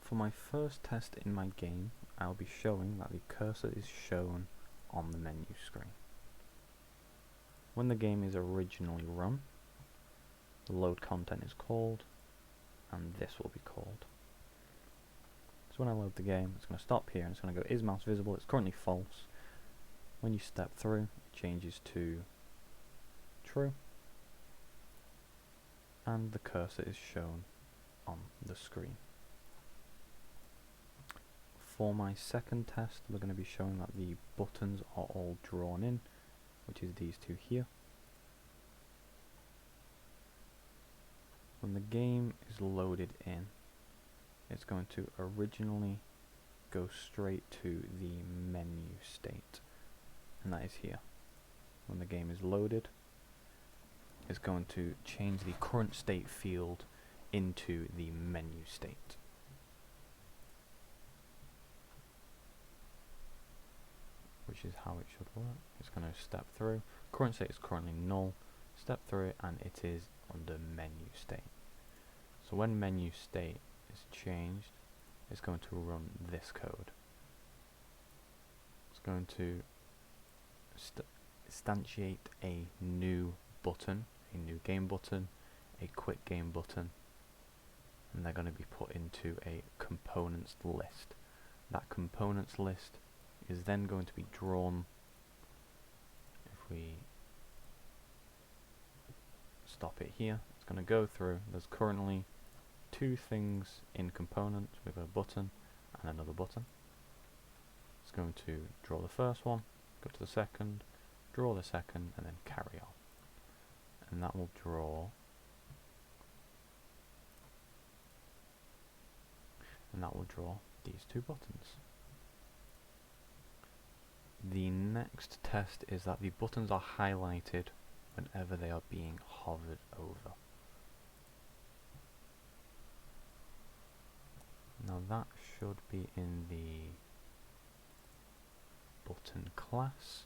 For my first test in my game, I'll be showing that the cursor is shown on the menu screen. When the game is originally run, the load content is called, and this will be called. So when I load the game, it's going to stop here and it's going to go, is mouse visible? It's currently false. When you step through, it changes to true, and the cursor is shown on the screen. For my second test, we're going to be showing that the buttons are all drawn in, which is these two here. When the game is loaded in, it's going to originally go straight to the menu state, and that is here. When the game is loaded, it's going to change the current state field into the menu state. Which is how it should work. It's going to step through. Current state is currently null. Step through it and it is under menu state. So when menu state is changed, it's going to run this code. It's going to instantiate a new button, a new game button, a quick game button, and they're going to be put into a components list. That components list is then going to be drawn. If we stop it here, it's going to go through. There's currently two things in components. We've got a button and another button. It's going to draw the first one, go to the second, draw the second, and then carry on. And that will draw, these two buttons. The next test is that the buttons are highlighted whenever they are being hovered over. Now that should be in the button class.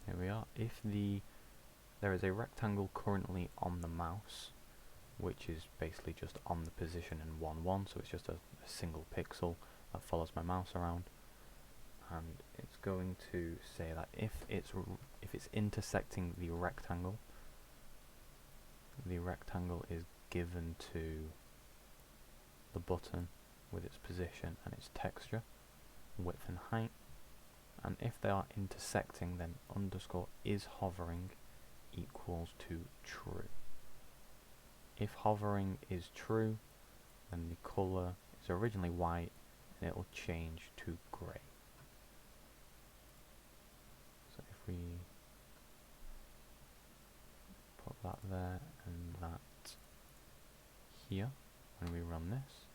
Here we are. If there is a rectangle currently on the mouse, which is basically just on the position in 1, so it's just a single pixel that follows my mouse around, and it's going to say that if it's intersecting the rectangle is given to the button with its position and its texture, width and height, and if they are intersecting, then underscore is hovering equals to true. If hovering is true, then the colour is originally white and it will change to grey. So if we put that there and that here, when we run this,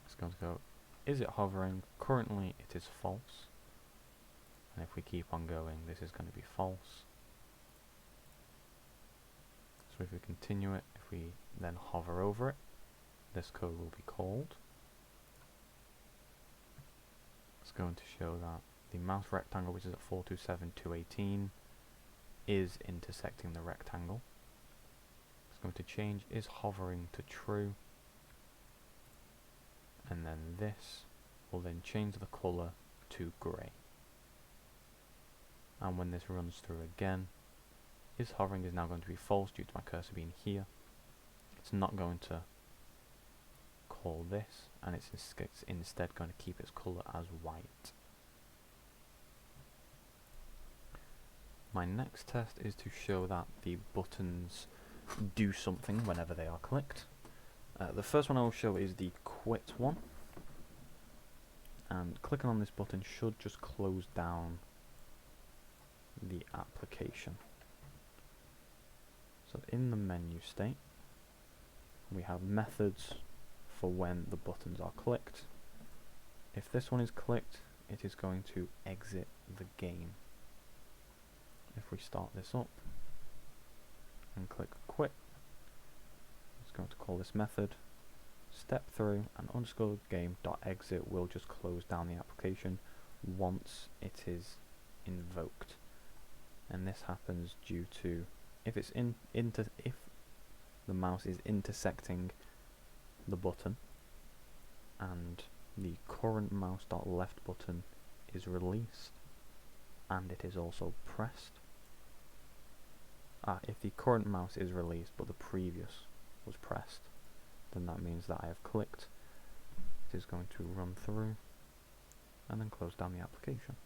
it's going to go, is it hovering? Currently it is false. And if we keep on going, this is going to be false. So if we continue it, if we then hover over it, this code will be called. It's going to show that the mouse rectangle, which is at 427.218, is intersecting the rectangle. It's going to change is hovering to true, and then this will then change the colour to grey. And when this runs through again, is hovering is now going to be false due to my cursor being here. It's not going to call this, and it's instead going to keep its colour as white. My next test is to show that the buttons do something whenever they are clicked. The first one I will show is the quit one, and clicking on this button should just close down the application. So in the menu state, we have methods for when the buttons are clicked. If this one is clicked, it is going to exit the game. If we start this up and click quit, it's going to call this method, step through, and underscore game.exit will just close down the application once it is invoked. And this happens due to if the mouse is intersecting the button and the current mouse.left button is released and it is also pressed. If the current mouse is released but the previous was pressed, then that means that I have clicked. It is going to run through and then close down the application.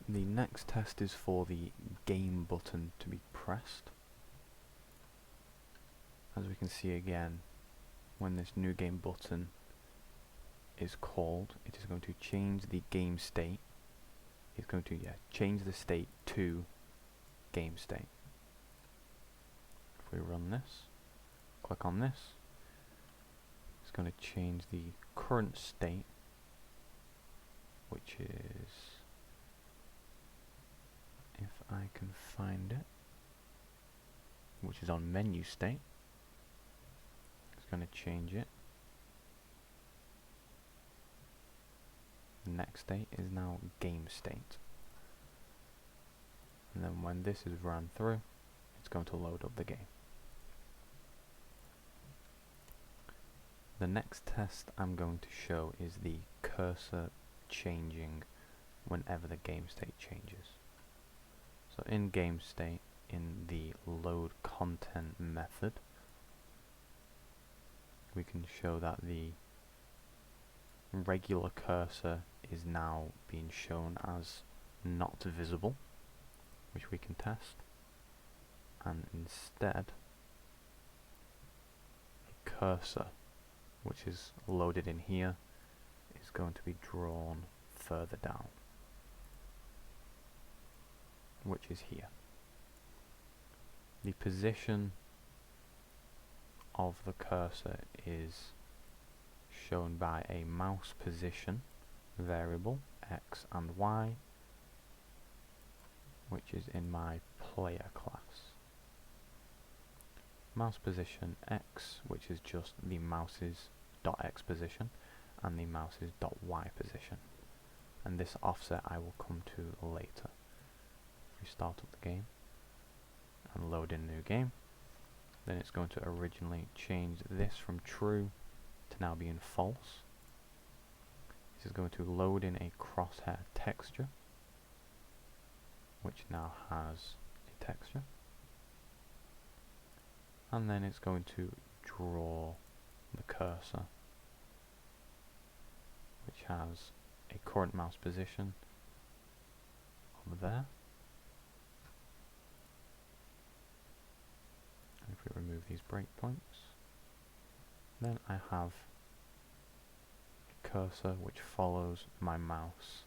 The next test is for the game button to be pressed. As we can see again, when this new game button is called, it is going to change the game state. It's going to change the state to game state. If we run this, click on this, it's going to change the current state, which is, if I can find it, which is on menu state. It's going to change it. The next state is now game state. And then when this is run through, it's going to load up the game. The next test I'm going to show is the cursor changing whenever the game state changes. So in game state, in the load content method, we can show that the regular cursor is now being shown as not visible, which we can test, and instead a cursor which is loaded in here is going to be drawn further down, which is here. The position of the cursor is shown by a mouse position variable, X and Y, which is in my player class. Mouse position X, which is just the mouse's .x position, and the mouse's .y position. And this offset I will come to later. If we start up the game and load in new game, then it's going to originally change this from true to now being false. This is going to load in a crosshair texture, which now has a texture, and then it's going to draw the cursor, which has a current mouse position over there. And if we remove these breakpoints, then I have a cursor which follows my mouse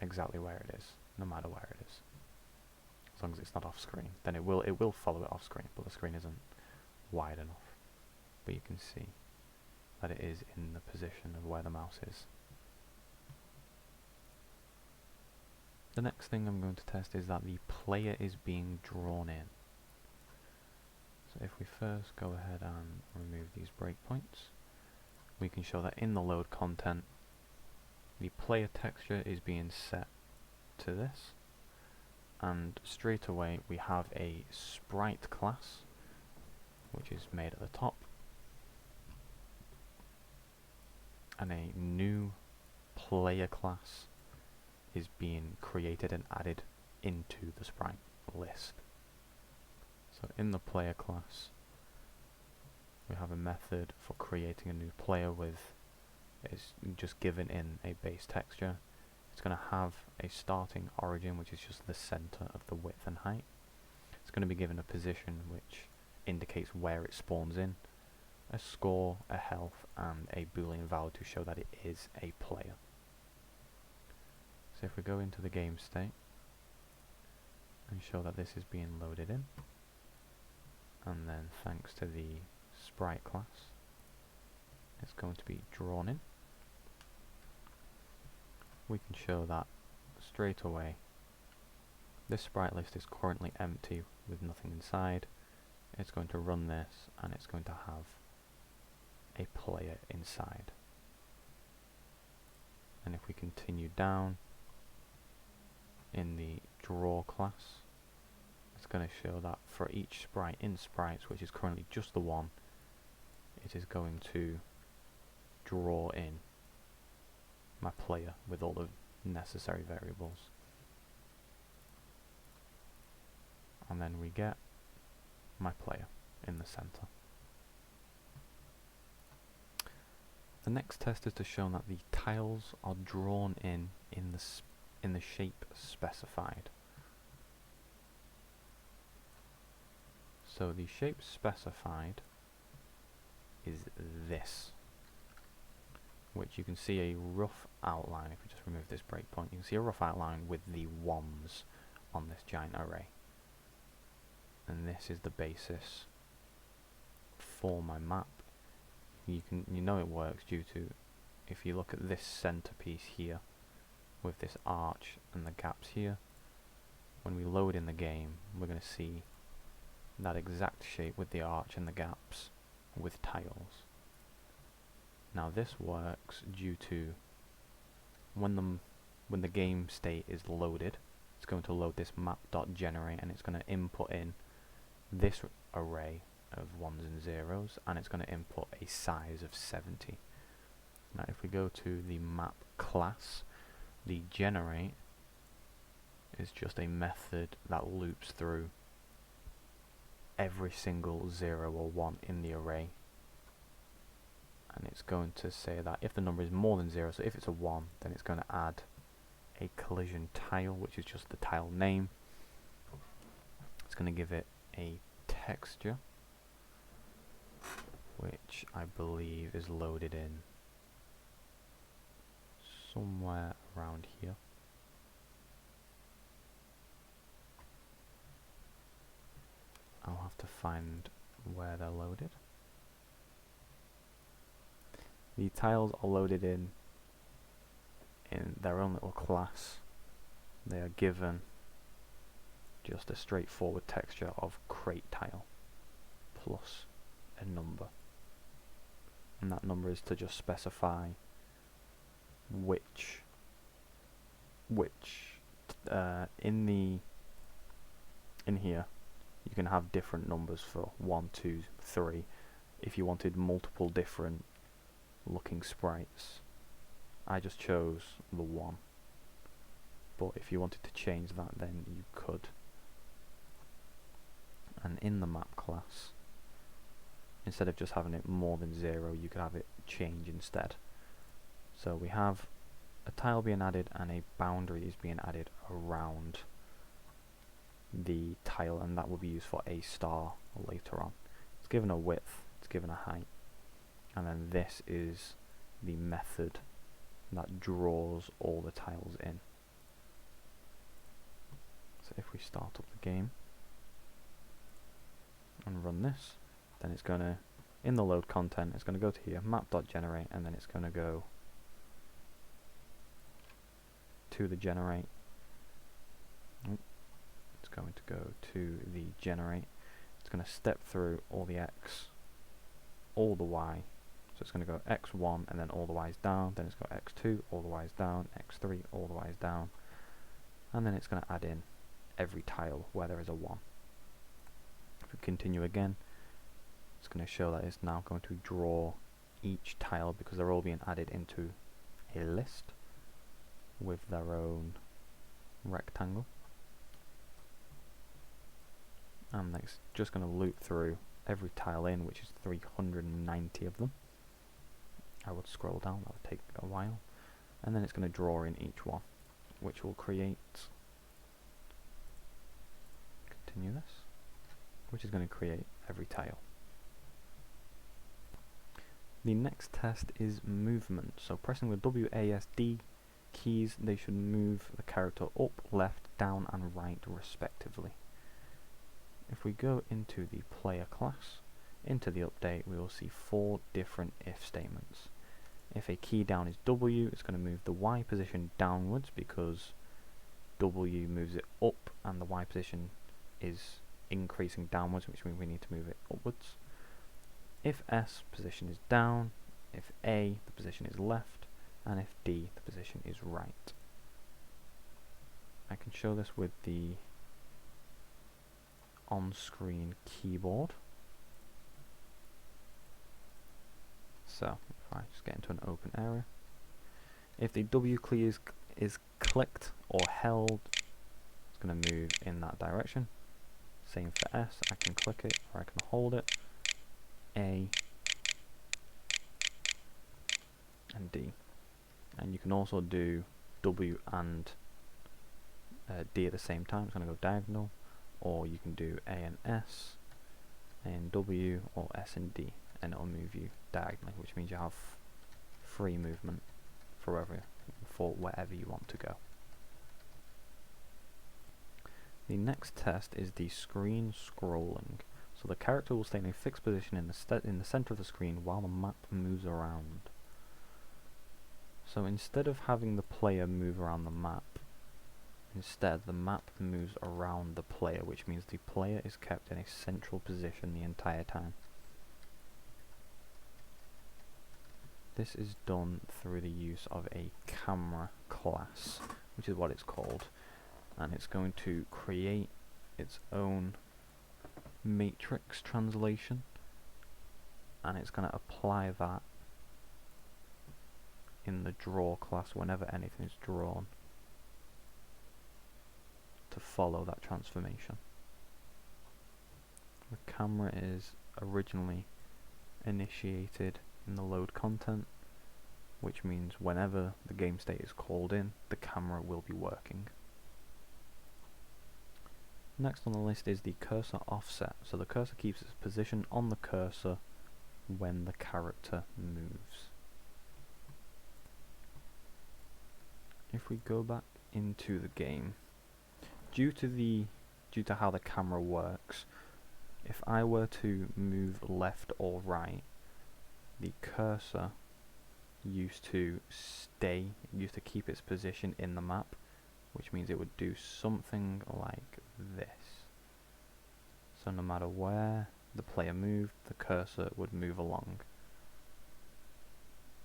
exactly where it is, no matter where it is. As long as it's not off screen, then it will follow it off screen, but the screen isn't wide enough. But you can see that it is in the position of where the mouse is. The next thing I'm going to test is that the player is being drawn in. So if we first go ahead and remove these breakpoints, we can show that in the load content, the player texture is being set to this, and straight away we have a sprite class, which is made at the top, and a new player class is being created and added into the sprite list. So in the player class, we have a method for creating a new player with, it's just given in a base texture. It's going to have a starting origin, which is just the center of the width and height. It's going to be given a position which indicates where it spawns in, a score, a health, and a boolean value to show that it is a player. So if we go into the game state and show that this is being loaded in, and then thanks to the sprite class, it's going to be drawn in, we can show that straight away this sprite list is currently empty with nothing inside. It's going to run this and it's going to have a player inside. And if we continue down in the draw class, it's going to show that for each sprite in sprites, which is currently just the one, it is going to draw in my player with all the necessary variables. And then we get my player in the center. The next test is to show that the tiles are drawn in the shape specified. So the shape specified is this, which you can see a rough outline. If we just remove this breakpoint, you can see a rough outline with the ones on this giant array. And this is the basis for my map. You know it works due to, if you look at this centerpiece here with this arch and the gaps here, when we load in the game, we're going to see that exact shape with the arch and the gaps with tiles. Now this works due to when the game state is loaded, it's going to load this map.generate, and it's going to input in this array of ones and zeros, and it's going to input a size of 70. Now if we go to the map class, the generate is just a method that loops through every single 0 or 1 in the array, and it's going to say that if the number is more than 0, so if it's a 1, then it's going to add a collision tile, which is just the tile name. It's going to give it a texture, which I believe is loaded in somewhere around here. I'll have to find where they're loaded. The tiles are loaded in their own little class. They are given just a straightforward texture of crate tile plus a number, and that number is to just specify which in here you can have different numbers for 1, 2, 3 if you wanted multiple different looking sprites. I just chose the 1, but if you wanted to change that, then you could. And in the map class, instead of just having it more than 0, you could have it change instead. So we have a tile being added and a boundary is being added around the tile, and that will be used for a star later on. It's given a width, it's given a height, and then this is the method that draws all the tiles in. So if we start up the game and run this, then it's going to, in the load content, it's going to go to here, map.generate, and then it's going to go to the generate. It's going to go to the generate. It's going to step through all the X, all the Y. So it's going to go X1 and then all the Y's down, then it's got X2, all the Y's down, X3, all the Y's down, and then it's going to add in every tile where there is a 1. If we continue again, it's going to show that it's now going to draw each tile because they're all being added into a list with their own rectangle. And it's just going to loop through every tile in, which is 390 of them. I would scroll down, that would take a while. And then it's going to draw in each one, which will create, continue this, which is going to create every tile. The next test is movement. So pressing the WASD keys, they should move the character up, left, down and right respectively. If we go into the player class, into the update, we will see 4 different if statements. If a key down is W, it's going to move the Y position downwards because W moves it up and the Y position is increasing downwards, which means we need to move it upwards. If S, position is down, if A, the position is left, and if D, the position is right. I can show this with the on-screen keyboard. So if I just get into an open area, if the W key is clicked or held, it's going to move in that direction. Same for S, I can click it or I can hold it. A and D. And you can also do W and D at the same time. It's going to go diagonal, or you can do A and S, A and W, or S and D, and it'll move you diagonally, which means you have free movement for wherever you want to go. The next test is the screen scrolling. So the character will stay in a fixed position in the center of the screen while the map moves around. So instead of having the player move around the map, instead the map moves around the player, which means the player is kept in a central position the entire time. This is done through the use of a camera class, which is what it's called, and it's going to create its own matrix translation, and it's going to apply that in the draw class whenever anything is drawn to follow that transformation. The camera is originally initiated in the load content, which means whenever the game state is called in, the camera will be working. Next on the list is the cursor offset. So the cursor keeps its position on the cursor when the character moves. If we go back into the game, due to how the camera works, if I were to move left or right, the cursor used to keep its position in the map, which means it would do something like this. So no matter where the player moved, the cursor would move along,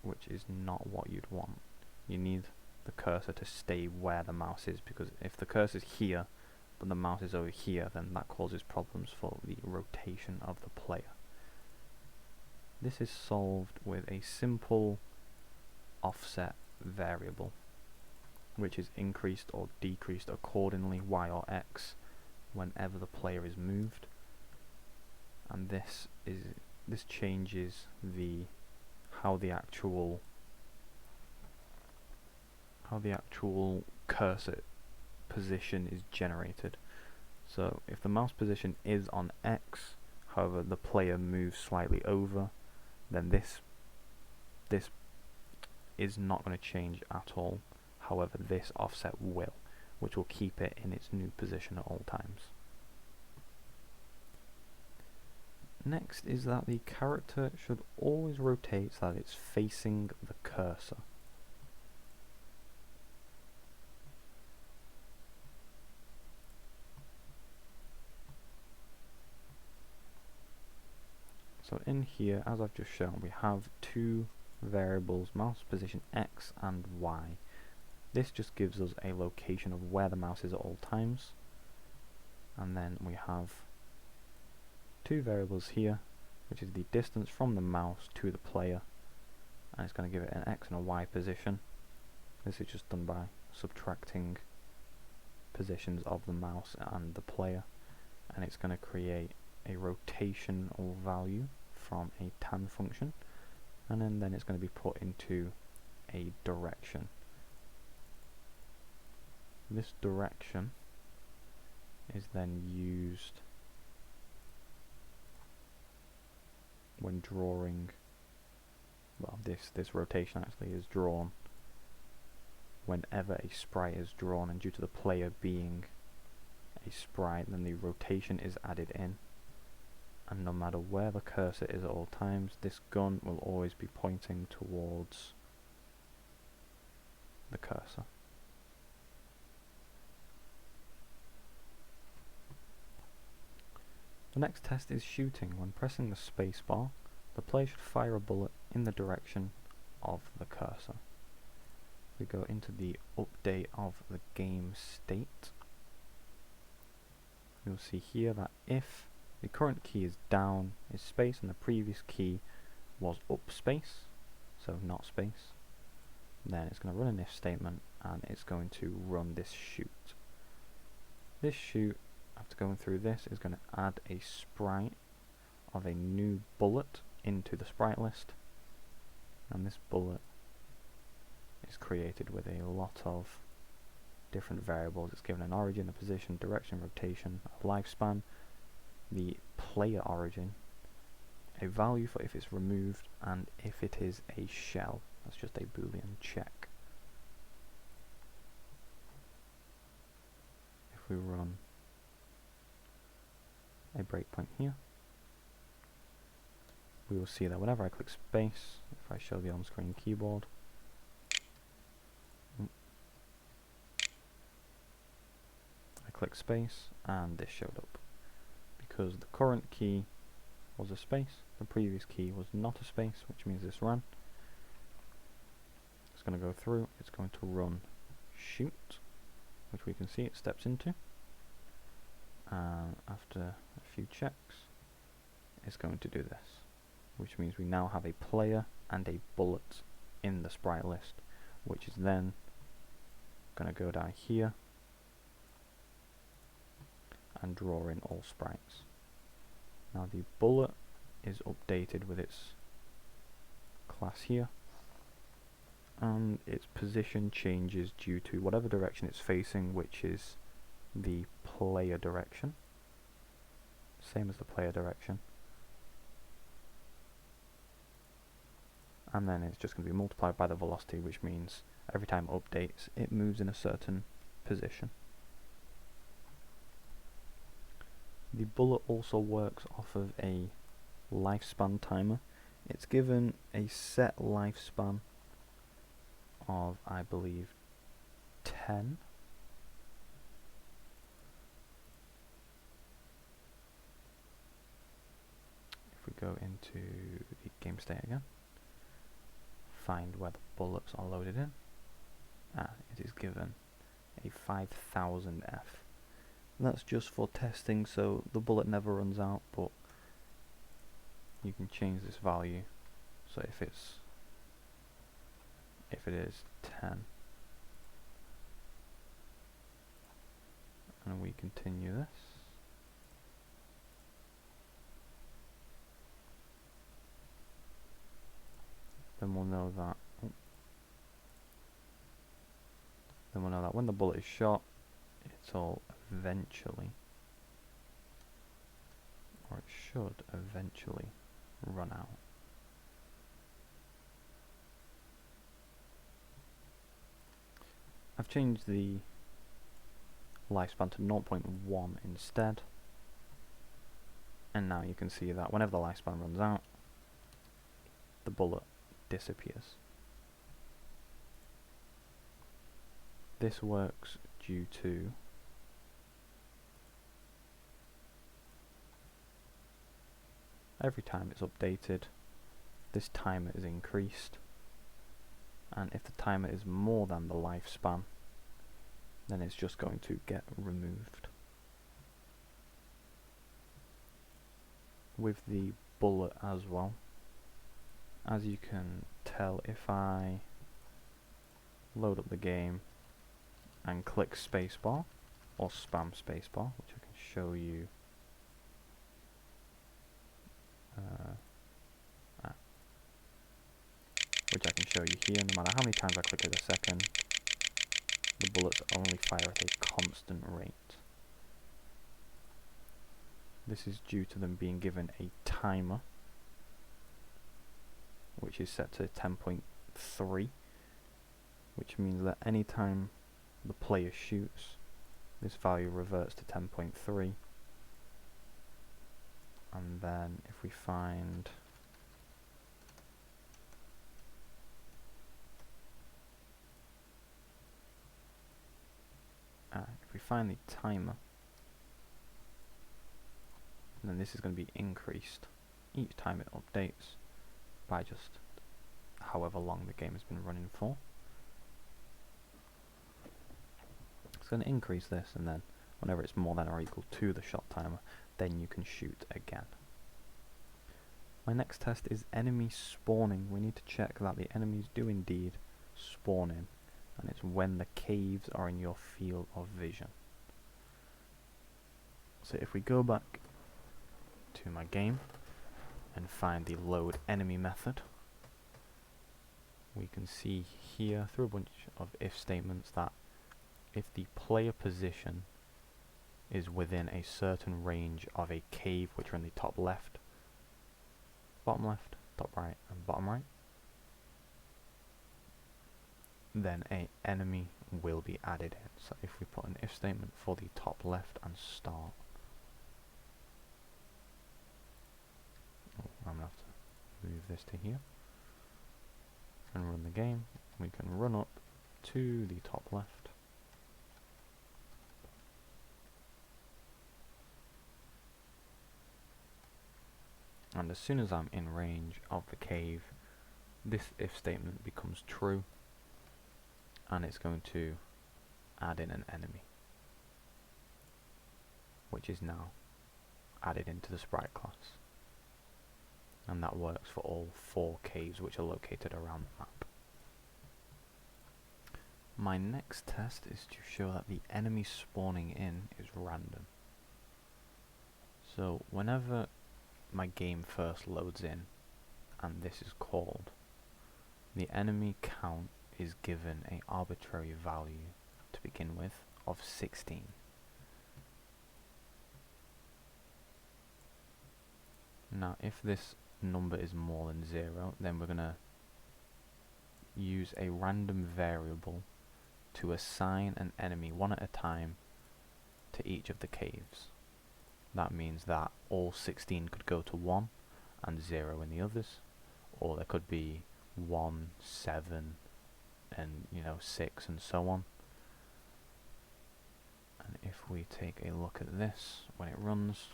which is not what you'd want. You need the cursor to stay where the mouse is, because if the cursor is here but the mouse is over here, then that causes problems for the rotation of the player. This is solved with a simple offset variable, which is increased or decreased accordingly, Y or X, whenever the player is moved. And this changes how the actual cursor position is generated. So if the mouse position is on X, however the player moves slightly over, then this is not going to change at all. However, this offset will, which will keep it in its new position at all times. Next is that the character should always rotate so that it's facing the cursor. So in here, as I've just shown, we have two variables, mouse position X and Y. This just gives us a location of where the mouse is at all times. And then we have two variables here, which is the distance from the mouse to the player, and it's going to give it an X and a Y position. This is just done by subtracting positions of the mouse and the player, and it's going to create a rotational value from a tan function, and then it's going to be put into a direction. This direction is then used when drawing, well, this rotation actually is drawn whenever a sprite is drawn, and due to the player being a sprite, then the rotation is added in, and no matter where the cursor is at all times, this gun will always be pointing towards the cursor. The next test is shooting. When pressing the spacebar, the player should fire a bullet in the direction of the cursor. we go into the update of the game state, you'll see here that if the current key is down is space and the previous key was up space, so not space, then it's going to run an if statement and it's going to run this shoot. This shoot, after going through this, is going to add a sprite of a new bullet into the sprite list, and this bullet is created with a lot of different variables. It's given an origin, a position, direction, rotation, a lifespan, the player origin, a value for if it's removed, and if it is a shell. That's just a boolean check. If we run a breakpoint here, we will see that whenever I click space, if I show the on-screen keyboard, I click space and this showed up. Because the current key was a space, the previous key was not a space, which means this ran. It's going to go through, it's going to run shoot, which we can see it steps into, and after a few checks it's going to do this, which means we now have a player and a bullet in the sprite list, which is then going to go down here and draw in all sprites. Now the bullet is updated with its class here, and its position changes due to whatever direction it's facing, which is the player direction, same as the player direction, and then it's just going to be multiplied by the velocity, which means every time it updates it moves in a certain position. The bullet also works off of a lifespan timer. It's given a set lifespan of, I believe, 10. If we go into the game state again, find where the bullets are loaded in, it is given a 5000 F. That's just for testing, so the bullet never runs out, but you can change this value, so if it is 10, and we continue this, then we'll know that when the bullet is shot, it'll eventually, or it should eventually, run out. I've changed the lifespan to 0.1 instead, and now you can see that whenever the lifespan runs out, the bullet disappears. This works due to every time it's updated, this timer is increased, and if the timer is more than the lifespan, then it's just going to get removed. With the bullet as well, as you can tell, if I load up the game and click spacebar, or spam spacebar, which I can show you here, no matter how many times I click it a second, the bullets only fire at a constant rate. This is due to them being given a timer, which is set to 10.3, which means that any time the player shoots, this value reverts to 10.3, and then if we find the timer, then this is going to be increased each time it updates by just however long the game has been running for. going to increase this, and then whenever it's more than or equal to the shot timer, then you can shoot again. My next test is enemy spawning. We need to check that the enemies do indeed spawn in, and it's when the caves are in your field of vision. So if we go back to my game and find the load enemy method, we can see here through a bunch of if statements that if the player position is within a certain range of a cave, which are in the top left, bottom left, top right, and bottom right, then an enemy will be added in. So if we put an if statement for the top left and start, I'm going to have to move this to here and run the game. We can run up to the top left, and as soon as I'm in range of the cave, this if statement becomes true, and it's going to add in an enemy, which is now added into the sprite class. And that works for all 4 caves which are located around the map. My next test is to show that the enemy spawning in is random. So whenever my game first loads in and this is called, the enemy count is given an arbitrary value to begin with of 16. Now if this number is more than 0, then we're going to use a random variable to assign an enemy one at a time to each of the caves. That means that all 16 could go to 1 and 0 in the others, or there could be 1, 7, and 6 and so on. And if we take a look at this when it runs,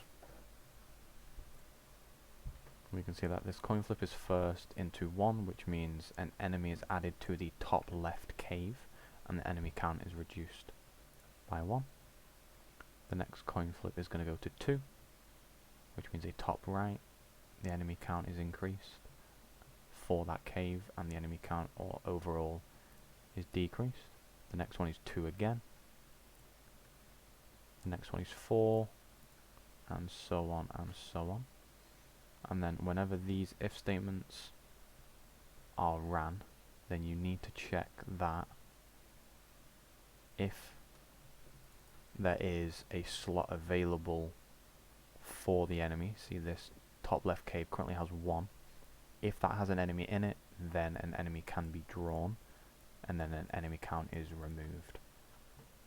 we can see that this coin flip is first into 1, which means an enemy is added to the top left cave and the enemy count is reduced by 1. The next coin flip is going to go to 2, which means a top right, the enemy count is increased for that cave and the enemy count or overall is decreased. The next one is 2 again. The next one is 4, and so on and so on. And then whenever these if statements are ran, then you need to check that if there is a slot available for the enemy, see this top left cave currently has 1, if that has an enemy in it, then an enemy can be drawn and then an enemy count is removed,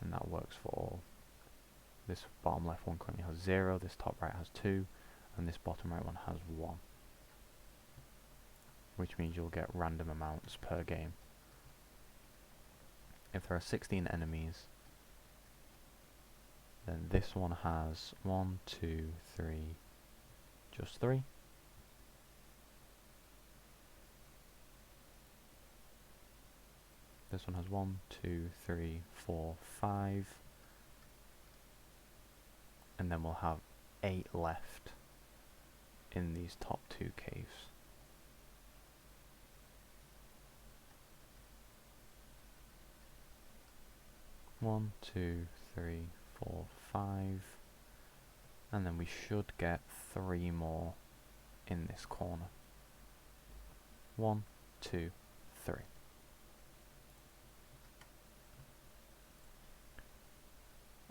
and that works for all. This bottom left one currently has 0, this top right has 2, and this bottom right one has 1, which means you'll get random amounts per game. If there are 16 enemies, then this one has 1, 2, 3, just 3. This one has 1, 2, 3, 4, 5, and then we'll have 8 left in these top 2 caves. One, 2, 3, 4, 5, and then we should get 3 more in this corner. 1, 2, 3.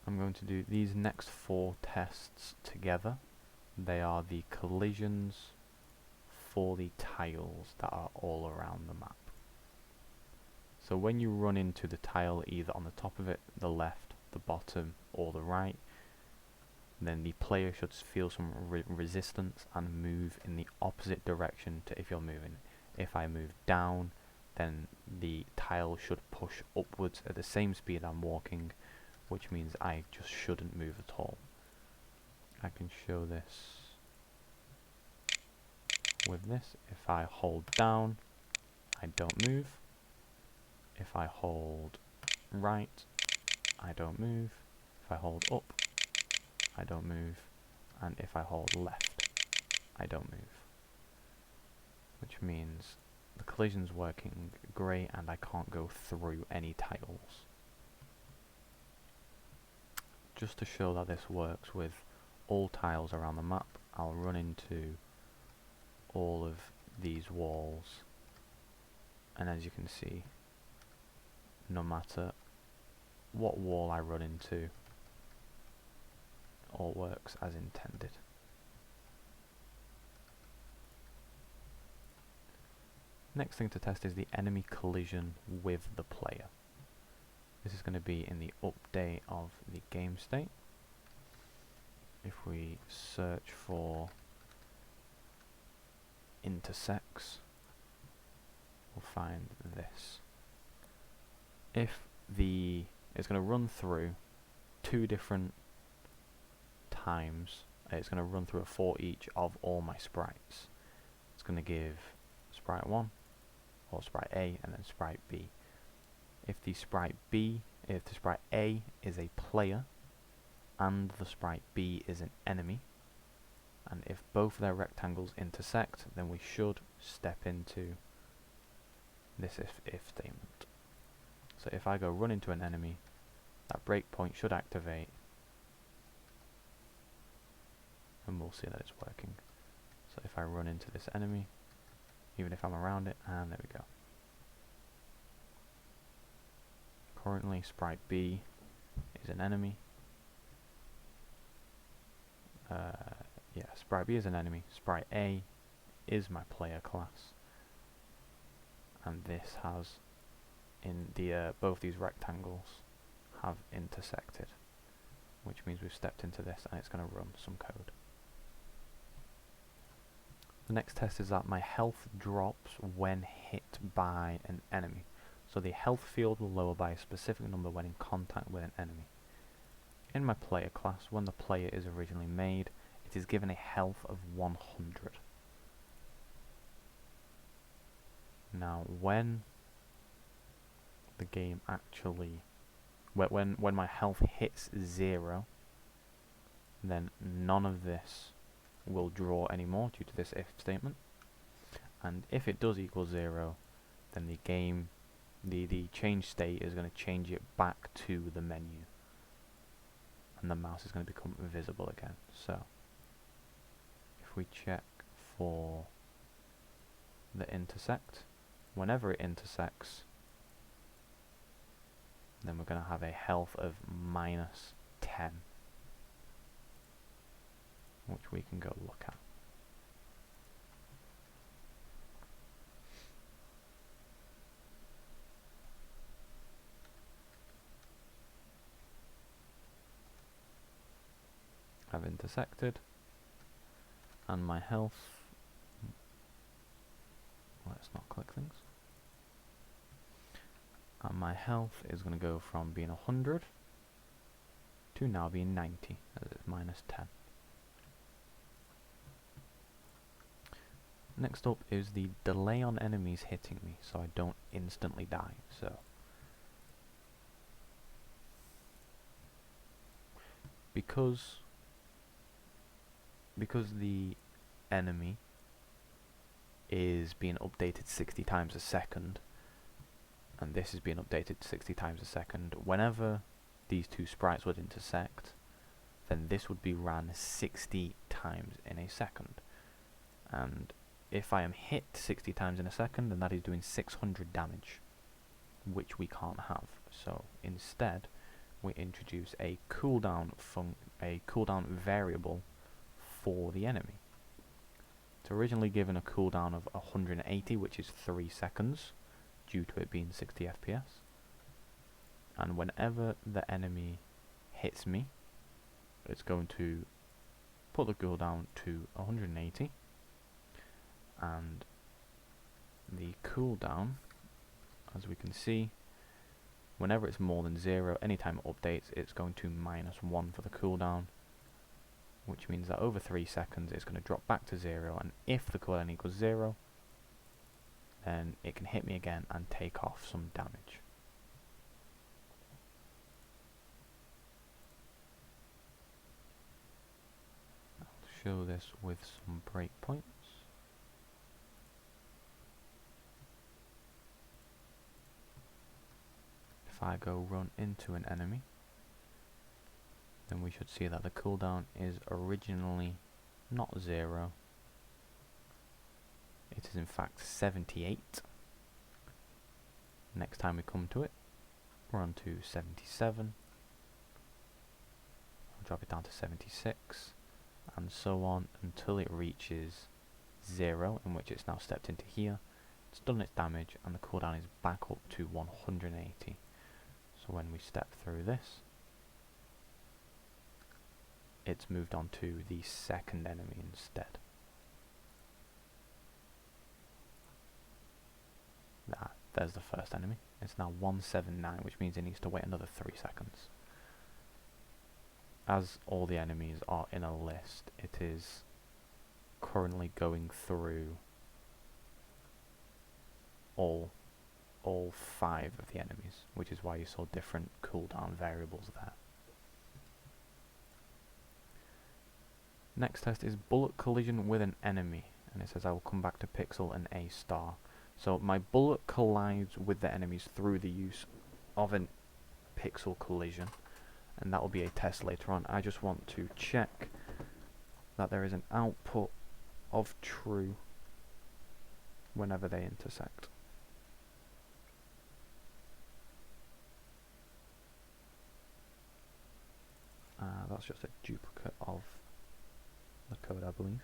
I'm going to do these next 4 tests together. They are the collisions for the tiles that are all around the map. So when you run into the tile either on the top of it, the left, the bottom or the right, then the player should feel some resistance and move in the opposite direction to if you're moving. If I move down, then the tile should push upwards at the same speed I'm walking, which means I just shouldn't move at all. I can show this with this. If I hold down, I don't move. If I hold right, I don't move. If I hold up, I don't move. And if I hold left, I don't move. Which means the collision's working great and I can't go through any tiles. Just to show that this works with all tiles around the map, I'll run into all of these walls, and as you can see, no matter what wall I run into, it all works as intended. Next thing to test is the enemy collision with the player. This is going to be in the update of the game state. If we search for intersects, we'll find this. It's going to run through 2 different times. It's going to run through a for each of all my sprites. It's going to give sprite 1 or sprite A and then sprite B. If the sprite A is a player and the sprite B is an enemy, and if both their rectangles intersect, then we should step into this if statement. So if I go run into an enemy, that breakpoint should activate, and we'll see that it's working. So if I run into this enemy, even if I'm around it, and there we go. Currently sprite B is an enemy. Yeah, sprite B is an enemy. Sprite A is my player class, and this has both these rectangles have intersected, which means we've stepped into this and it's going to run some code. The next test is that my health drops when hit by an enemy. So the health field will lower by a specific number when in contact with an enemy. In my player class, when the player is originally made, it is given a health of 100. Now when the game actually, when my health hits 0, then none of this will draw anymore due to this if statement, and if it does equal 0, then the game, the change state is going to change it back to the menu, and the mouse is going to become visible again. So if we check for the intersect, whenever it intersects, then we're going to have a health of -10, which we can go look at. I've intersected, and my health, let's not click things, and my health is going to go from being 100 to now being 90, as it's -10. Next up is the delay on enemies hitting me, so I don't instantly die. So because the enemy is being updated 60 times a second, and this is being updated 60 times a second, whenever these two sprites would intersect, then this would be ran 60 times in a second. And if I am hit 60 times in a second, then that is doing 600 damage, which we can't have. So instead, we introduce a cooldown variable for the enemy. It's originally given a cooldown of 180, which is 3 seconds, due to it being 60 FPS. And whenever the enemy hits me, it's going to put the cooldown to 180, and the cooldown, as we can see, whenever it's more than 0, anytime it updates, it's going to -1 for the cooldown, which means that over 3 seconds it's going to drop back to 0, and if the cooldown equals 0, then it can hit me again and take off some damage. show this with some breakpoints. If I go run into an enemy, then we should see that the cooldown is originally not 0. It is in fact 78. Next time we come to it, we're on to 77. I'll drop it down to 76, and so on until it reaches 0, in which it's now stepped into here. It's done its damage, and the cooldown is back up to 180. So when we step through this, it's moved on to the second enemy instead. There's the first enemy. It's now 179, which means it needs to wait another 3 seconds. As all the enemies are in a list, it is currently going through all 5 of the enemies, which is why you saw different cooldown variables there. Next test is bullet collision with an enemy, and it says I will come back to Pixel and A star. So my bullet collides with the enemies through the use of an pixel collision, and that will be a test later on. I just want to check that there is an output of true whenever they intersect. That's just a duplicate of the code, I believe.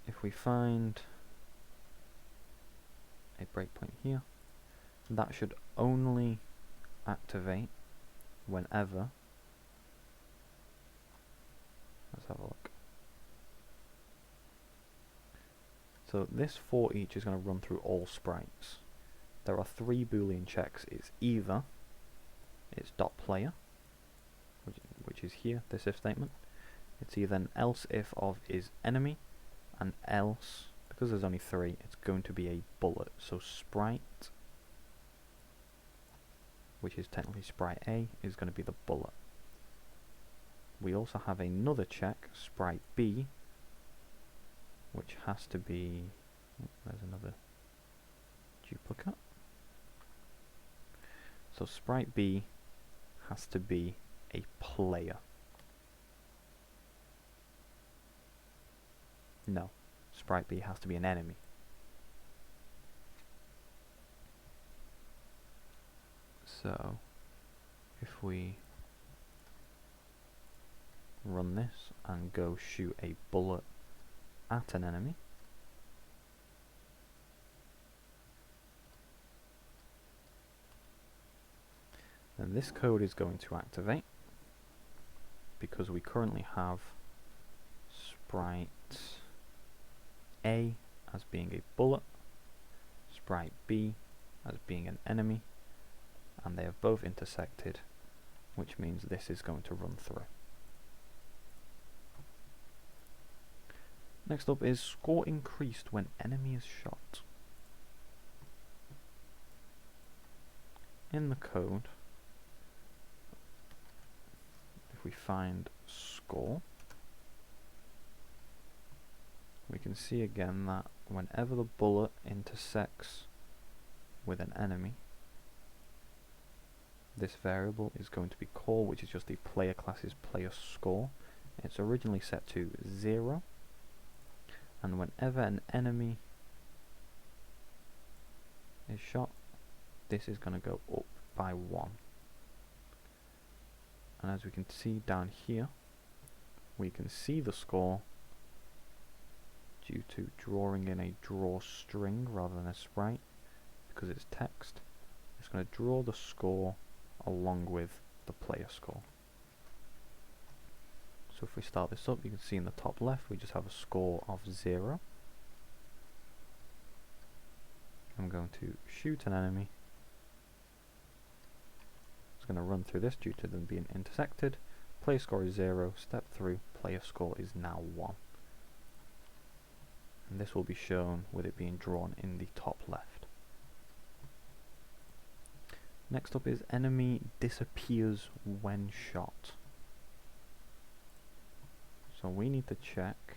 If we find a breakpoint here, that should only activate whenever, let's have a look. So this for each is going to run through all sprites. There are 3 boolean checks. It's either it's .player, which is here, this if statement. It's either an else if of is enemy, and else, because there's only 3, it's going to be a bullet. So sprite, which is technically sprite A, is going to be the bullet. We also have another check, sprite B, which has to be, there's another duplicate. So sprite B has to be a player. No, sprite B has to be an enemy. So if we run this and go shoot a bullet at an enemy, then this code is going to activate, because we currently have sprite A as being a bullet, sprite B as being an enemy, and they have both intersected, which means this is going to run through. Next up is score increased when enemy is shot. In the code, if we find score, we can see again that whenever the bullet intersects with an enemy, this variable is going to be call, which is just the player class's player score. It's originally set to 0, and whenever an enemy is shot, this is going to go up by 1. And as we can see down here, we can see the score due to drawing in a drawstring rather than a sprite, because it's text. It's going to draw the score along with the player score. So if we start this up, you can see in the top left we just have a score of 0. I'm going to shoot an enemy. It's going to run through this due to them being intersected. Player score is 0, step through, player score is now 1. And this will be shown with it being drawn in the top left. Next up is enemy disappears when shot. So So we need to check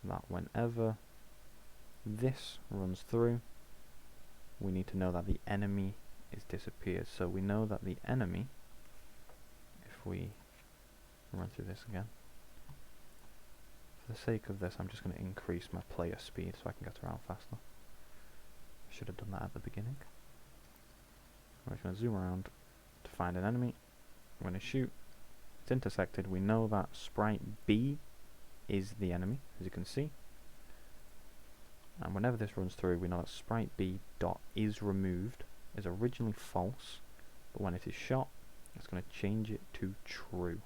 that whenever this runs through, we need to know that the enemy is disappeared. So we know that the enemy, if we run through this again, for the sake of this I'm just going to increase my player speed so I can get around faster. Should have done that at the beginning. We're just going to zoom around to find an enemy. We're going to shoot. It's intersected. We know that sprite B is the enemy, as you can see. And whenever this runs through, we know that sprite B dot is removed is originally false, but when it is shot, it's going to change it to true.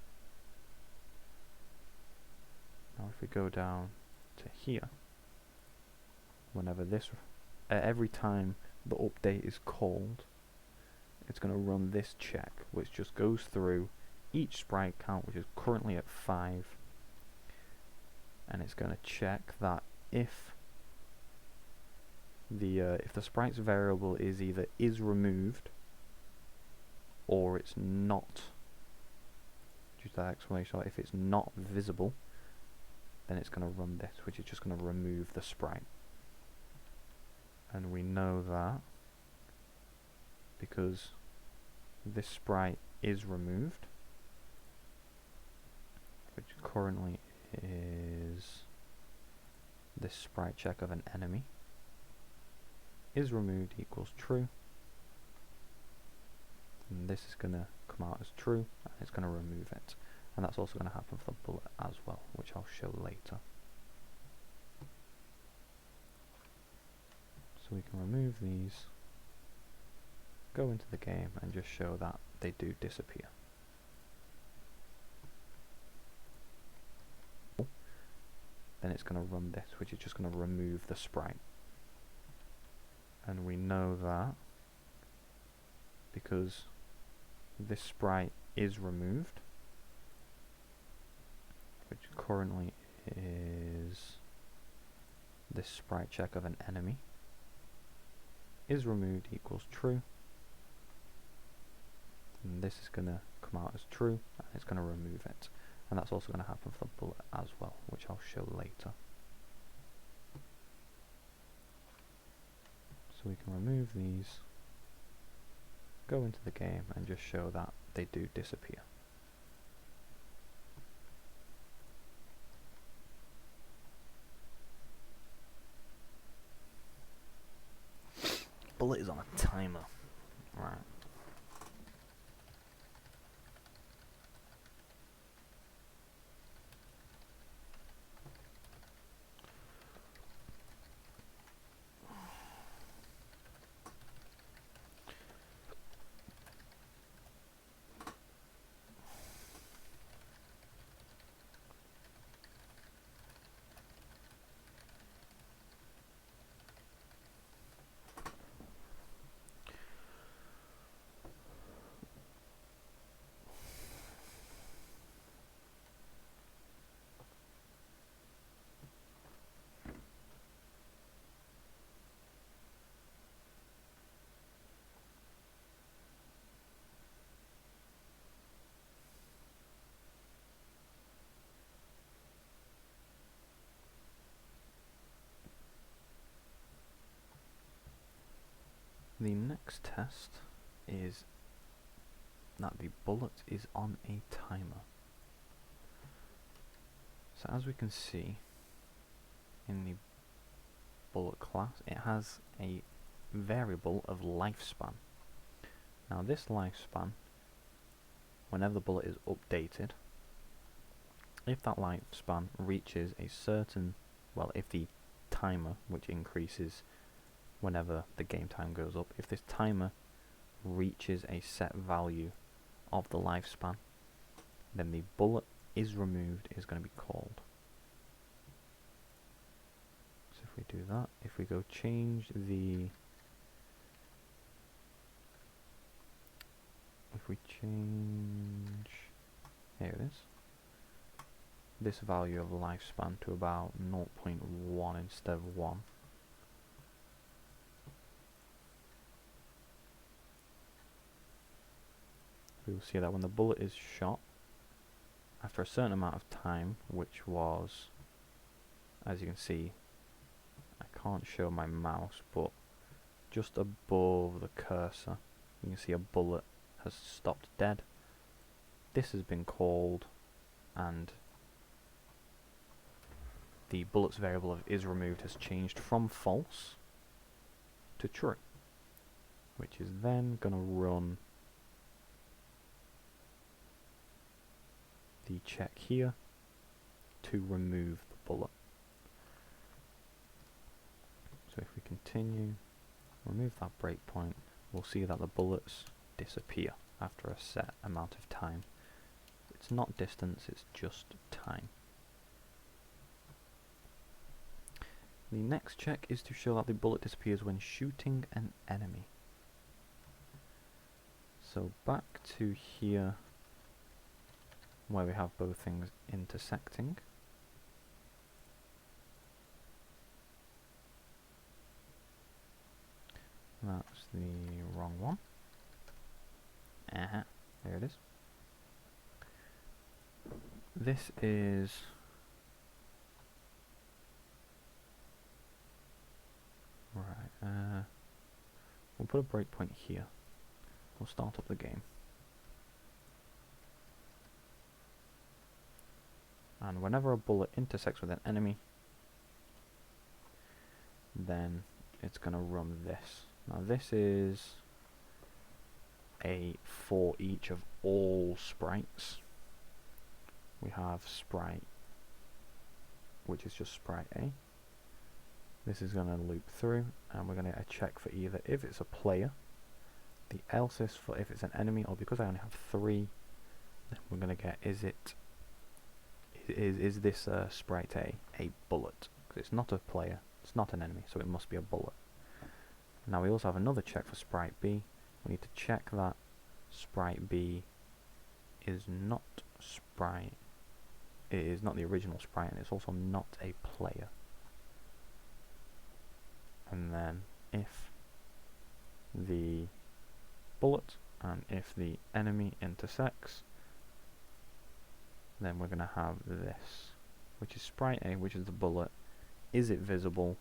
Now if we go down to here, whenever this, every time the update is called, it's going to run this check, which just goes through each sprite count, which is currently at 5, and it's going to check that if the sprite's variable is either is removed or it's not, due to that explanation, if it's not visible, then it's going to run this, which is just going to remove the sprite. And we know that because this sprite is removed, which currently is this sprite check of an enemy, is removed equals true, and this is going to come out as true, and it's going to remove it. And that's also going to happen for the bullet as well, which I'll show later. So we can remove these, go into the game and just show that they do disappear. Then it's going to run this, which is just going to remove the sprite. And we know that because this sprite is removed, which currently is this sprite check of an enemy, is removed equals true, and this is going to come out as true, and it's going to remove it. And that's also going to happen for the bullet as well, which I'll show later. So we can remove these, go into the game and just show that they do disappear. Bullet is on a timer. Right. The next test is that the bullet is on a timer. So as we can see in the bullet class, it has a variable of lifespan. Now this lifespan, whenever the bullet is updated, if that lifespan reaches a certain, well, if the timer, which increases whenever the game time goes up, if this timer reaches a set value of the lifespan, then the bullet is removed is going to be called. So if we do that, if we go change the, if we change, here it is, this value of lifespan to about 0.1 instead of 1, we will see that when the bullet is shot after a certain amount of time, which was, as you can see, I can't show my mouse, but just above the cursor, you can see a bullet has stopped dead. This has been called, and the bullets variable of is removed has changed from false to true, which is then going to run the check here to remove the bullet. So if we continue, remove that breakpoint, we'll see that the bullets disappear after a set amount of time. It's not distance, it's just time. The next check is to show that the bullet disappears when shooting an enemy. So back to here, where we have both things intersecting. That's the wrong one. There it is. This is right. We'll put a breakpoint here. We'll start up the game. And whenever a bullet intersects with an enemy, then it's going to run this. Now this is a for each of all sprites. We have sprite, which is just sprite A. This is going to loop through, and we're going to get a check for either if it's a player, the else is for if it's an enemy, or because I only have 3, then we're going to get is this sprite a bullet? Because it's not a player, it's not an enemy, so it must be a bullet. Now we also have another check for sprite B. We need to check that sprite B is not sprite. It is not the original sprite, and it's also not a player. And then if the bullet and if the enemy intersects, then we're going to have this, which is sprite A, which is the bullet. Is it visible?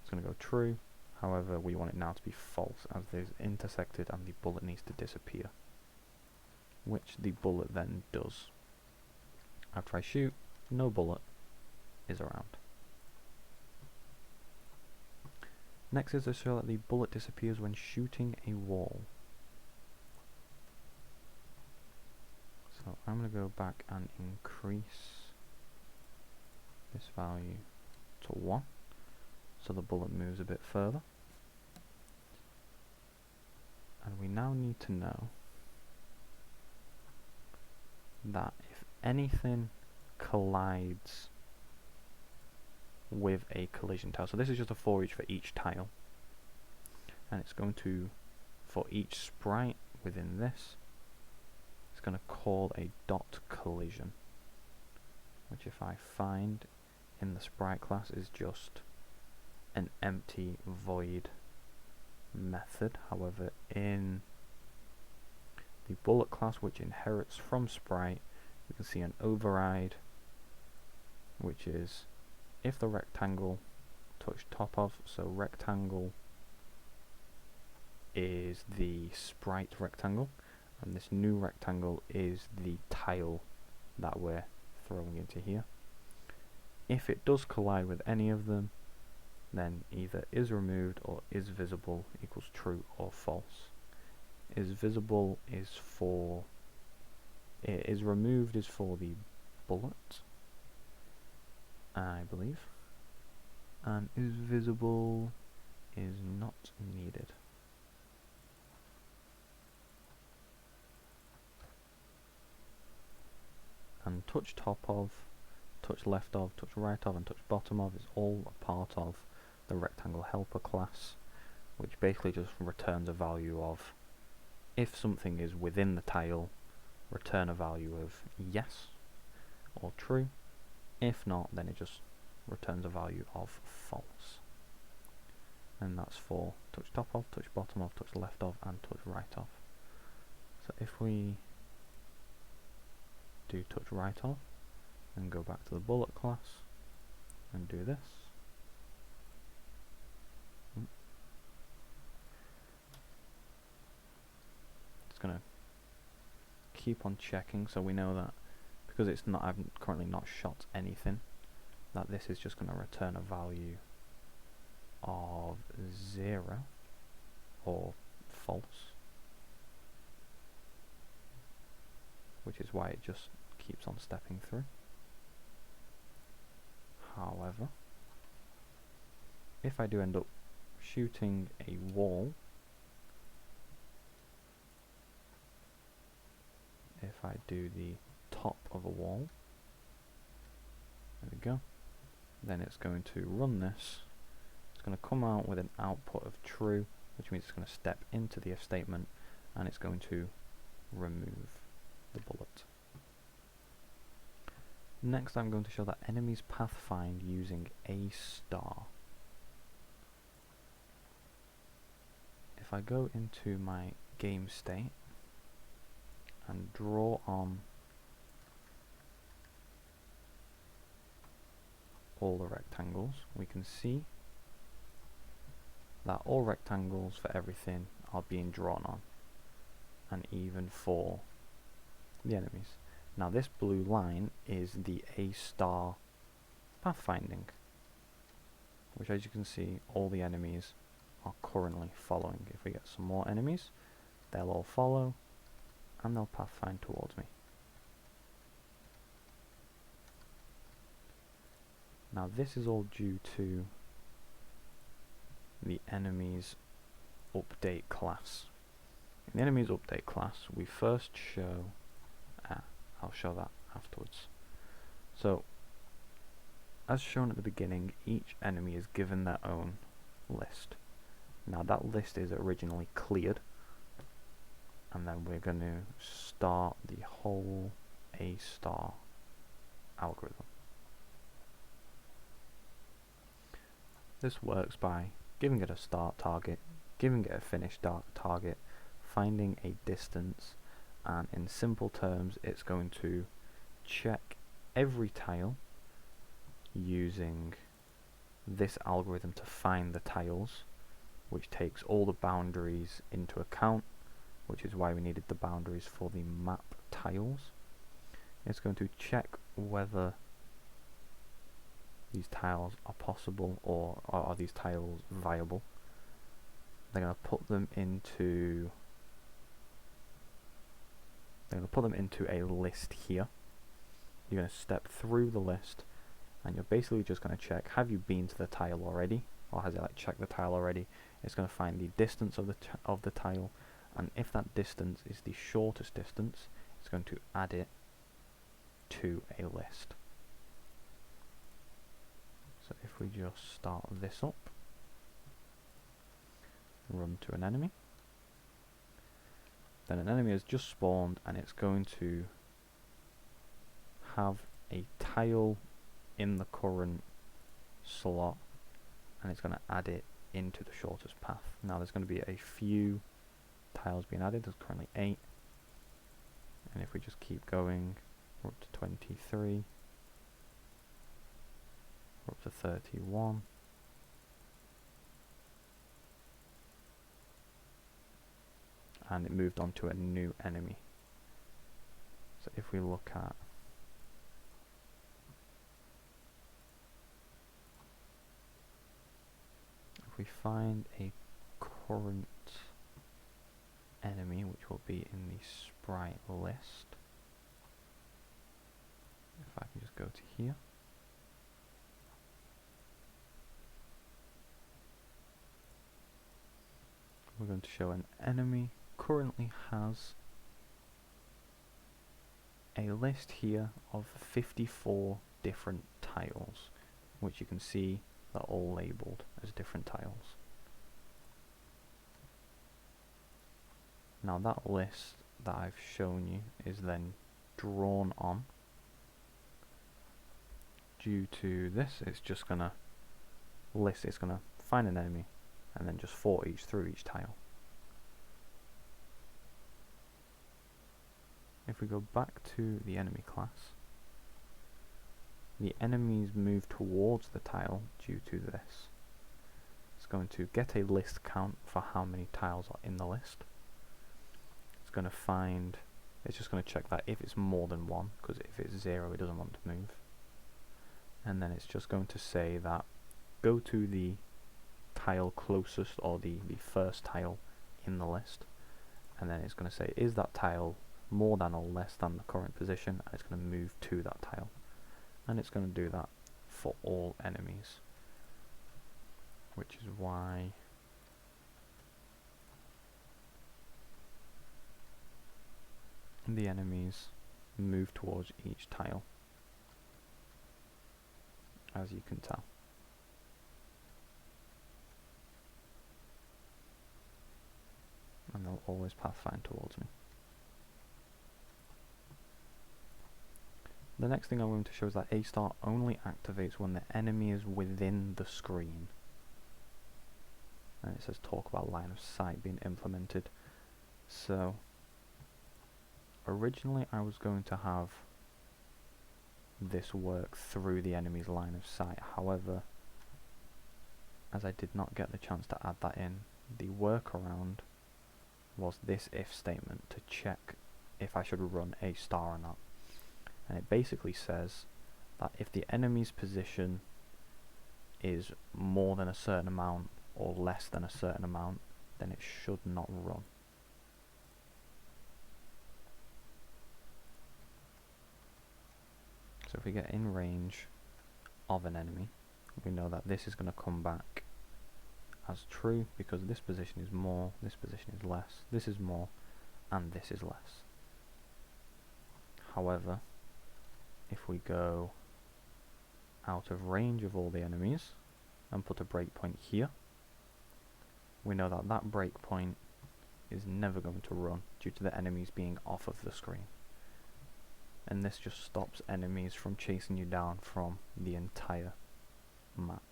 It's going to go true. However, we want it now to be false, as they've intersected and the bullet needs to disappear, which the bullet then does. After I shoot, no bullet is around. Next is to show that the bullet disappears when shooting a wall. So I'm going to go back and increase this value to 1, so the bullet moves a bit further. And we now need to know that if anything collides with a collision tile, so this is just a for each for each tile, and it's going to, for each sprite within this, it's going to call a dot collision, which if I find in the sprite class is just an empty void method. However, in the bullet class, which inherits from sprite, we can see an override, which is if the rectangle touched top of, so rectangle is the sprite rectangle, and this new rectangle is the tile that we're throwing into here. If it does collide with any of them, then either is removed or is visible equals true or false. Is visible is for, is removed is for the bullet, I believe, and is visible is not needed. And touch top of, touch left of, touch right of, and touch bottom of is all a part of the rectangle helper class, which basically just returns a value of, if something is within the tile, return a value of yes or true. If not, then it just returns a value of false. And that's for touch top of, touch bottom of, touch left of, and touch right of. So if we do touch right off and go back to the bullet class and do this. It's going to keep on checking, so we know that because it's not, I've currently not shot anything, that this is just going to return a value of 0 or false, which is why it just keeps on stepping through. However, if I do end up shooting a wall, if I do the top of a wall, there we go, then it's going to run this. It's going to come out with an output of true, which means it's going to step into the if statement, and it's going to remove the bullet. Next, I'm going to show that enemies pathfind using A star. If I go into my game state and draw on all the rectangles, we can see that all rectangles for everything are being drawn on, and even for the enemies. Now this blue line is the A star pathfinding, which, as you can see, all the enemies are currently following. If we get some more enemies, they'll all follow and they'll pathfind towards me. Now this is all due to the enemies update class. In the enemies update class, we first show, I'll show that afterwards. So, as shown at the beginning, each enemy is given their own list. Now that list is originally cleared, and then we're going to start the whole A star algorithm. This works by giving it a start target, giving it a finish target, finding a distance, and in simple terms it's going to check every tile using this algorithm to find the tiles, which takes all the boundaries into account, which is why we needed the boundaries for the map tiles. It's going to check whether these tiles are possible, or are these tiles viable. They're going to put them into a list here. You're going to step through the list, and you're basically just going to check, have you been to the tile already, or has it checked the tile already. It's going to find the distance of the tile, and if that distance is the shortest distance, it's going to add it to a list. So if we just start this up, run to an enemy, then an enemy has just spawned, and it's going to have a tile in the current slot, and it's going to add it into the shortest path. Now there's going to be a few tiles being added. There's currently 8, and if we just keep going, we're up to 23, we're up to 31, and it moved on to a new enemy. So if we look at if we find a current enemy, which will be in the sprite list, if I can just go to here, we're going to show an enemy currently has a list here of 54 different tiles, which you can see are all labeled as different tiles. Now that list that I've shown you is then drawn on. Due to this, it's just going to list, it's going to find an enemy and then just for each through each tile. If we go back to the enemy class, the enemies move towards the tile due to this. It's going to get a list count for how many tiles are in the list. It's going to find, it's just going to check that if it's more than one, because if it's 0 it doesn't want to move. And then it's just going to say that go to the tile closest, or the first tile in the list, and then it's going to say is that tile more than or less than the current position, and it's going to move to that tile. And it's going to do that for all enemies, which is why the enemies move towards each tile, as you can tell. And they'll always pathfind towards me. The next thing I'm going to show is that A star only activates when the enemy is within the screen. And it says talk about line of sight being implemented. So originally I was going to have this work through the enemy's line of sight. However, as I did not get the chance to add that in, the workaround was this if statement to check if I should run A star or not. And it basically says that if the enemy's position is more than a certain amount or less than a certain amount, then it should not run. So if we get in range of an enemy, we know that this is going to come back as true, because this position is more, this position is less, this is more, and this is less. However, if we go out of range of all the enemies and put a breakpoint here, we know that that breakpoint is never going to run due to the enemies being off of the screen. And this just stops enemies from chasing you down from the entire map.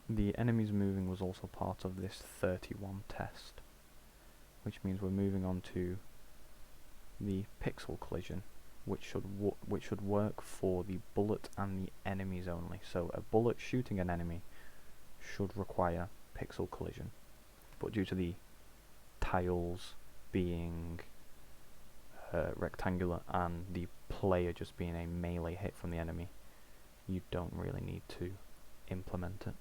The enemies moving was also part of this 31 test, which means we're moving on to the pixel collision, which should work for the bullet and the enemies only. So a bullet shooting an enemy should require pixel collision, but due to the tiles being rectangular and the player just being a melee hit from the enemy, you don't really need to implement it.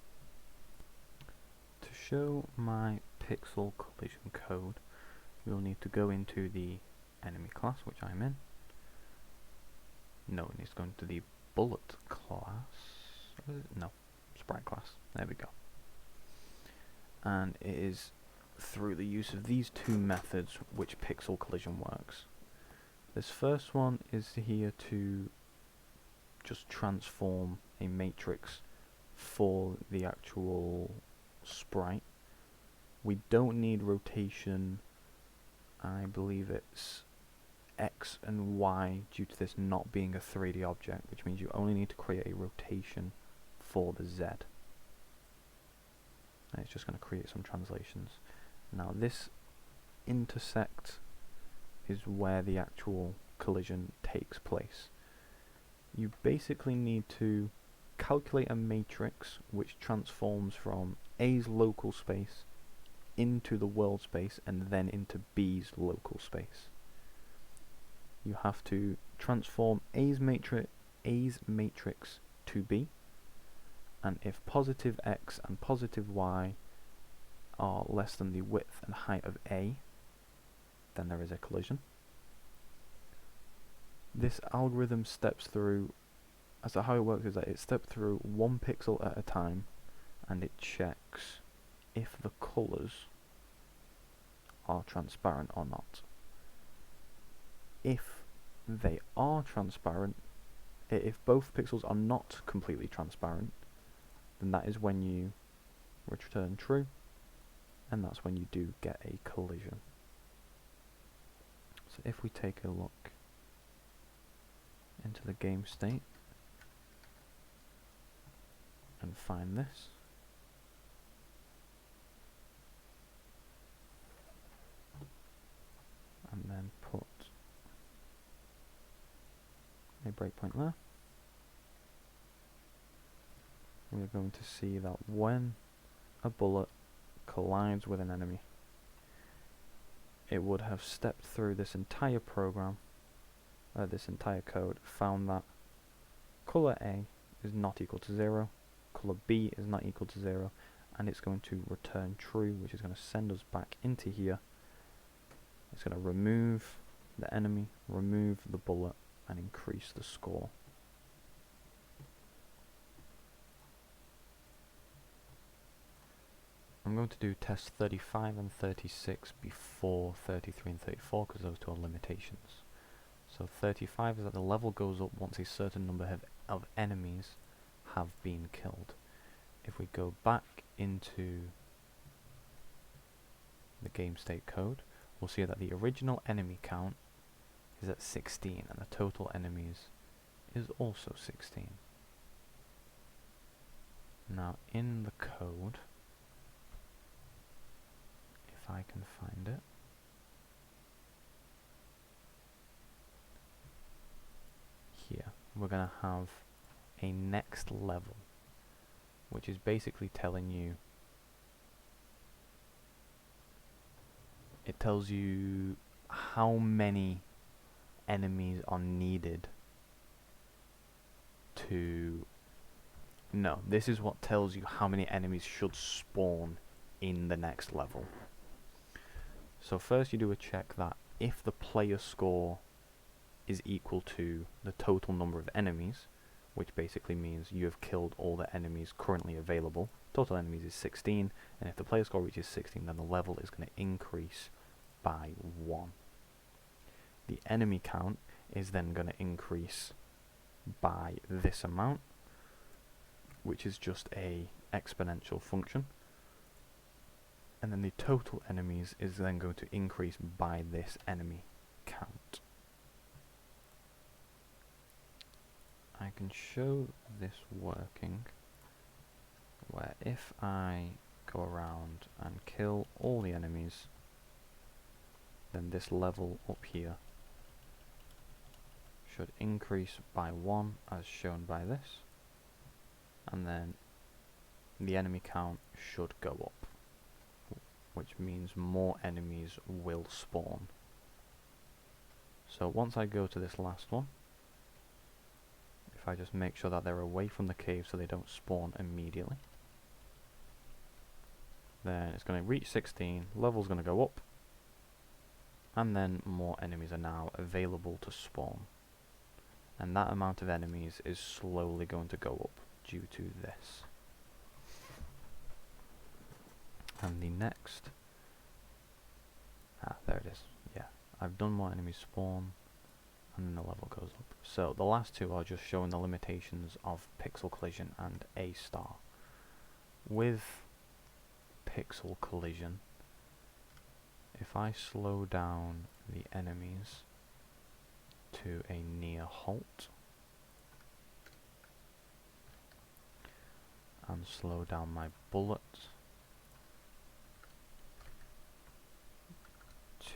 To show my pixel collision code, you'll need to go into the enemy class, which I'm in. No, it needs to go into the bullet class. No, sprite class. There we go. And it is through the use of these two methods which pixel collision works. This first one is here to just transform a matrix for the actual sprite. We don't need rotation. I believe it's X and Y due to this not being a 3D object, which means you only need to create a rotation for the Z. And it's just going to create some translations. Now this intersect is where the actual collision takes place. You basically need to calculate a matrix which transforms from A's local space into the world space and then into B's local space. You have to transform A's matrix to B, and if positive X and positive Y are less than the width and height of A, then there is a collision. This algorithm steps through, as to how it works is that it steps through one pixel at a time, and it checks if the colours are transparent or not. If they are transparent, if both pixels are not completely transparent, then that is when you return true, and that's when you do get a collision. So if we take a look into the game state and find this, and then put a breakpoint there. We're going to see that when a bullet collides with an enemy, it would have stepped through this entire program, this entire code, found that color A is not equal to 0, color B is not equal to 0, and it's going to return true, which is going to send us back into here. It's going to remove the enemy, remove the bullet, and increase the score. I'm going to do tests 35 and 36 before 33 and 34 because those two are limitations. So 35 is that the level goes up once a certain number of enemies have been killed. If we go back into the game state code, we'll see that the original enemy count is at 16 and the total enemies is also 16. Now in the code, if I can find it, here we're going to have a next level, which is basically telling you, it tells you how many enemies are needed to, no, this is what tells you how many enemies should spawn in the next level. So first you do a check that if the player score is equal to the total number of enemies, which basically means you have killed all the enemies currently available, total enemies is 16, and if the player score reaches 16, then the level is going to increase by 1. The enemy count is then going to increase by this amount, which is just a exponential function. And then the total enemies is then going to increase by this enemy count. I can show this working, where if I go around and kill all the enemies, then this level up here should increase by 1 as shown by this, and then the enemy count should go up, which means more enemies will spawn. So once I go to this last one, if I just make sure that they're away from the cave so they don't spawn immediately, then it's going to reach 16, level's going to go up, and then more enemies are now available to spawn. And that amount of enemies is slowly going to go up due to this. And the next, there it is, yeah, I've done more enemies spawn, and then the level goes up. So the last two are just showing the limitations of pixel collision and A star. With pixel collision, if I slow down the enemies to a near halt and slow down my bullet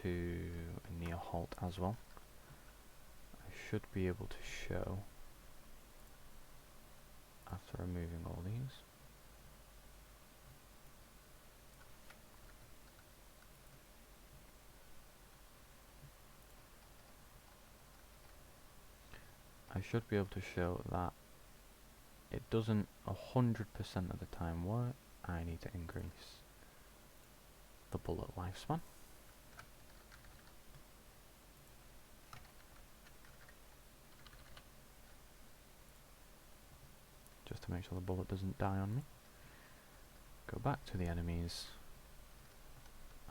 to a near halt as well, I should be able to show, after removing all these, I should be able to show that it doesn't 100% of the time work. I need to increase the bullet lifespan. Just to make sure the bullet doesn't die on me. Go back to the enemies,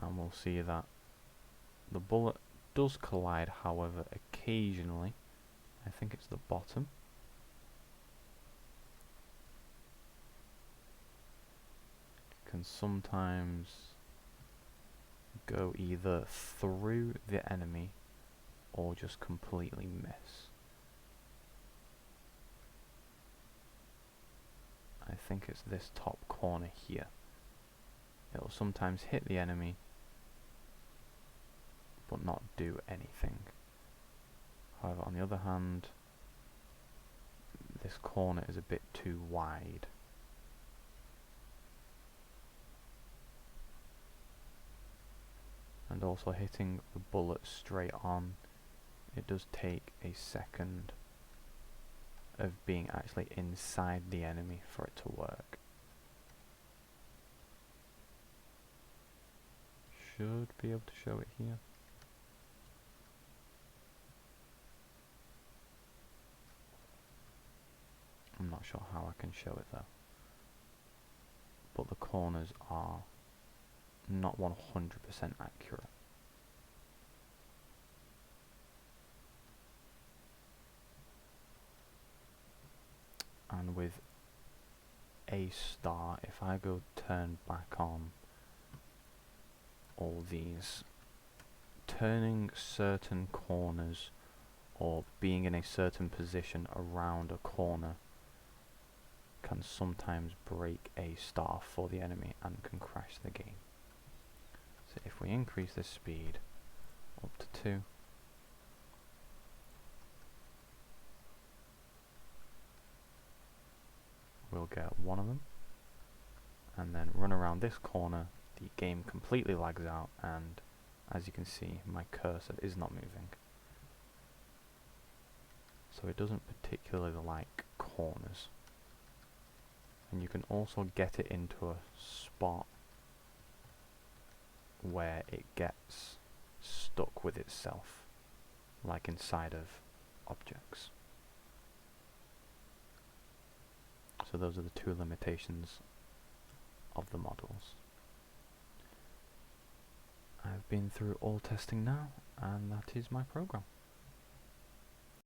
and we'll see that the bullet does collide, however, occasionally, I think it's the bottom, can sometimes go either through the enemy or just completely miss. I think it's this top corner here. It'll sometimes hit the enemy, but not do anything. However, on the other hand, this corner is a bit too wide. And also hitting the bullet straight on, it does take a second of being actually inside the enemy for it to work. Should be able to show it here. I'm not sure how I can show it though. But the corners are not 100% accurate. And with A star, if I go turn back on all these, turning certain corners or being in a certain position around a corner can sometimes break A star for the enemy and can crash the game. So if we increase this speed up to 2, we'll get one of them, and then run around this corner, the game completely lags out, and as you can see, my cursor is not moving. So it doesn't particularly like corners. And you can also get it into a spot where it gets stuck with itself, like inside of objects. So those are the two limitations of the models. I've been through all testing now, and that is my program.